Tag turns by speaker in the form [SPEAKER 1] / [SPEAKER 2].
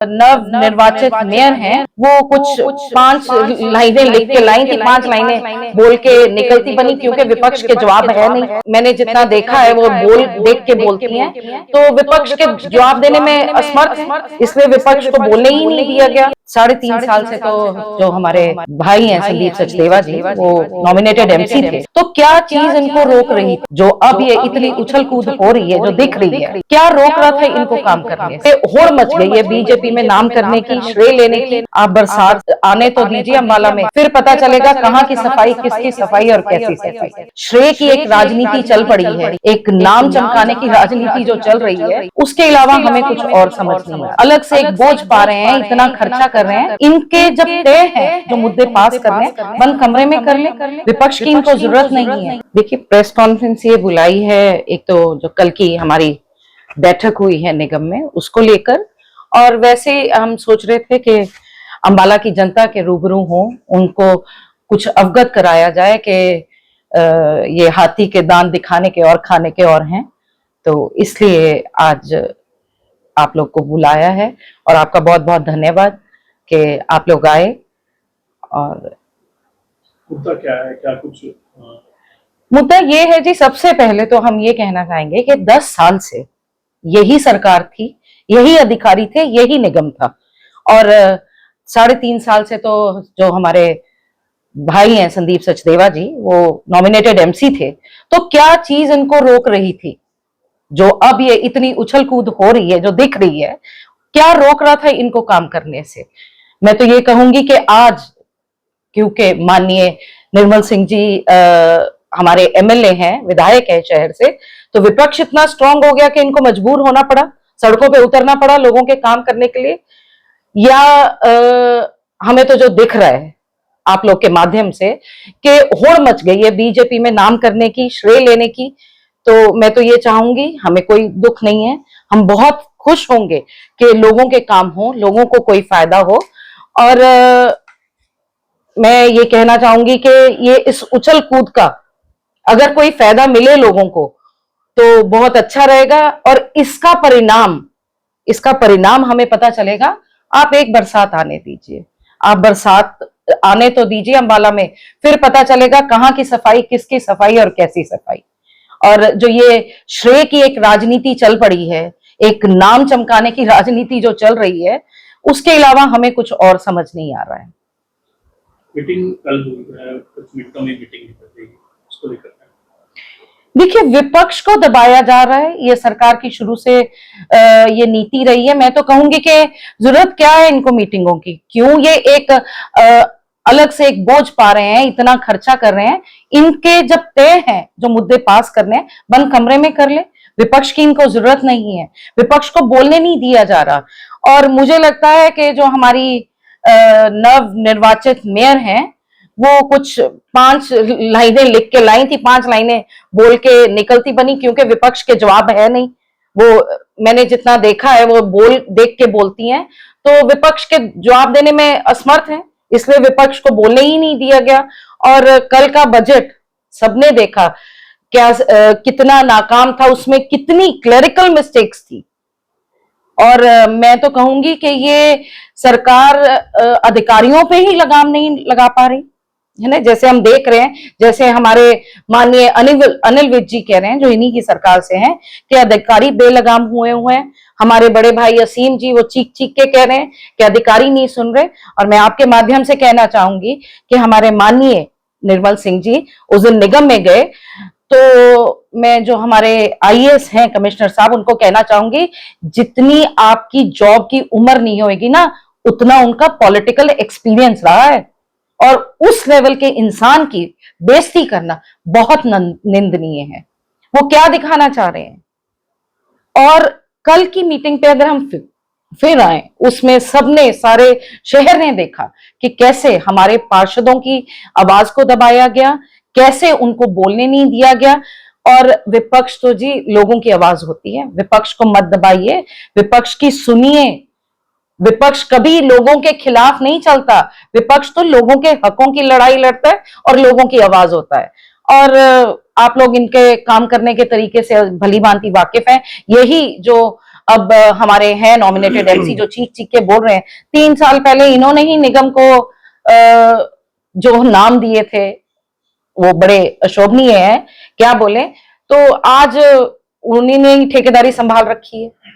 [SPEAKER 1] नव निर्वाचित मेयर हैं, वो कुछ 5 लाइनें लिख के लाई थी, 5 लाइनें बोल के निकलती बनी, क्योंकि विपक्ष के जवाब है नहीं। मैंने जितना देखा है वो बोल देख के बोलती हैं, तो विपक्ष के जवाब देने में असमर्थ है, इसलिए विपक्ष को बोलने ही नहीं दिया गया। 3.5 साल से तो जो हमारे भाई हैं संदीप सचदेवा जी, वो नॉमिनेटेड एमसी थे, तो क्या चीज इनको रोक रही थी जो अब ये इतनी उछल कूद हो रही है, जो दिख रही है, क्या रोक रहा था इनको काम करने से? होड़ मच गई है बीजेपी में नाम करने की, श्रेय लेने की। आप बरसात आने तो दीजिए अम्बाला में, फिर पता चलेगा कहाँ की सफाई, किसकी सफाई और कैसी सफाई। श्रेय की एक राजनीति चल पड़ी है, एक नाम चमकाने की राजनीति जो चल रही है, उसके अलावा हमें कुछ और समझ नहीं आ रहा। अलग से एक बोझ पा रहे हैं, इतना खर्चा कर रहे हैं, इनके जब तय है जो मुद्दे पास करने, बंद कमरे में कर ले, विपक्ष की इनको जरूरत नहीं है। देखिए, प्रेस कॉन्फ्रेंस ये बुलाई है, एक तो जो कल की हमारी बैठक हुई है निगम में उसको लेकर, और वैसे हम सोच रहे थे कि अंबाला की जनता के रूबरू हो, उनको कुछ अवगत कराया जाए कि ये हाथी के दांत दिखाने के और खाने के और हैं, तो इसलिए आज आप लोग को बुलाया है, और आपका बहुत बहुत धन्यवाद कि आप लोग आए। और
[SPEAKER 2] मुद्दा क्या है, क्या कुछ
[SPEAKER 1] मुद्दा ये है जी, सबसे पहले तो हम ये कहना चाहेंगे कि 10 साल से यही सरकार थी, यही अधिकारी थे, यही निगम था, और 3.5 साल से तो जो हमारे भाई हैं संदीप सचदेवा जी, वो नॉमिनेटेड एमसी थे, तो क्या चीज इनको रोक रही थी जो अब ये इतनी उछल कूद हो रही है, जो दिख रही है, क्या रोक रहा था इनको काम करने से? मैं तो ये कहूंगी कि आज, क्योंकि माननीय निर्मल सिंह जी हमारे एमएलए हैं, विधायक है शहर से, तो विपक्ष इतना स्ट्रांग हो गया कि इनको मजबूर होना पड़ा, सड़कों पे उतरना पड़ा लोगों के काम करने के लिए। या हमें तो जो दिख रहा है आप लोग के माध्यम से कि होड़ मच गई है बीजेपी में नाम करने की, श्रेय लेने की, तो मैं तो ये चाहूंगी, हमें कोई दुख नहीं है, हम बहुत खुश होंगे कि लोगों के काम हो, लोगों को कोई फायदा हो। और मैं ये कहना चाहूंगी कि ये इस उछल कूद का अगर कोई फायदा मिले लोगों को तो बहुत अच्छा रहेगा, और इसका परिणाम हमें पता चलेगा। आप एक बरसात आने दीजिए, आप बरसात आने तो दीजिए अम्बाला में, फिर पता चलेगा कहाँ की सफाई, किसकी सफाई और कैसी सफाई। और जो ये श्रेय की एक राजनीति चल पड़ी है, एक नाम चमकाने की राजनीति जो चल रही है, उसके अलावा हमें कुछ और समझ नहीं आ रहा है।
[SPEAKER 2] मीटिंग कल हुई है, कुछ मिनटों में मीटिंग निकल रही है, उसको लेकर
[SPEAKER 1] देखिए, विपक्ष को दबाया जा रहा है, ये सरकार की शुरू से ये नीति रही है। मैं तो कहूंगी कि जरूरत क्या है इनको मीटिंगों की, क्यों ये एक अलग से एक बोझ पा रहे हैं, इतना खर्चा कर रहे हैं, इनके जब तय है जो मुद्दे पास करने, बंद कमरे में कर ले, विपक्ष की इनको जरूरत नहीं है, विपक्ष को बोलने नहीं दिया जा रहा। और मुझे लगता है कि जो हमारी नव निर्वाचित मेयर हैं, वो कुछ 5 लाइनें लिख के लाई थी, 5 लाइनें बोल के निकलती बनी, क्योंकि विपक्ष के जवाब है नहीं। वो मैंने जितना देखा है वो बोल देख के बोलती हैं, तो विपक्ष के जवाब देने में असमर्थ है, इसलिए विपक्ष को बोलने ही नहीं दिया गया। और कल का बजट सबने देखा, क्या कितना नाकाम था, उसमें कितनी क्लरिकल मिस्टेक्स थी। और मैं तो कहूंगी कि ये सरकार अधिकारियों पे ही लगाम नहीं लगा पा रही है ना, जैसे हम देख रहे हैं, जैसे हमारे माननीय अनिल विज जी कह रहे हैं जो इन्हीं की सरकार से हैं, कि अधिकारी बेलगाम हुए हैं। हमारे बड़े भाई असीम जी वो चीख चीख के कह रहे हैं कि अधिकारी नहीं सुन रहे। और मैं आपके माध्यम से कहना चाहूंगी कि हमारे माननीय निर्मल सिंह जी उस दिन निगम में गए, तो मैं जो हमारे आईएएस हैं कमिश्नर साहब, उनको कहना चाहूंगी, जितनी आपकी जॉब की उम्र नहीं होगी ना, उतना उनका पॉलिटिकल एक्सपीरियंस रहा है, और उस लेवल के इंसान की बेइज्जती करना बहुत निंदनीय है। वो क्या दिखाना चाह रहे हैं? और कल की मीटिंग पे अगर हम फिर आए, उसमें सबने, सारे शहर ने देखा कि कैसे हमारे पार्षदों की आवाज को दबाया गया, कैसे उनको बोलने नहीं दिया गया। और विपक्ष तो जी लोगों की आवाज होती है, विपक्ष को मत दबाइए, विपक्ष की सुनिए। विपक्ष कभी लोगों के खिलाफ नहीं चलता, विपक्ष तो लोगों के हकों की लड़ाई लड़ता है और लोगों की आवाज होता है। और आप लोग इनके काम करने के तरीके से भली भांति वाकिफ हैं। यही जो अब हमारे हैं नॉमिनेटेड एमसी जो चीख चीख के बोल रहे हैं, 3 साल पहले इन्होंने ही निगम को जो नाम दिए थे वो बड़े अशोभनीय है, क्या बोले, तो आज उन्हीं ने ही ठेकेदारी संभाल रखी है।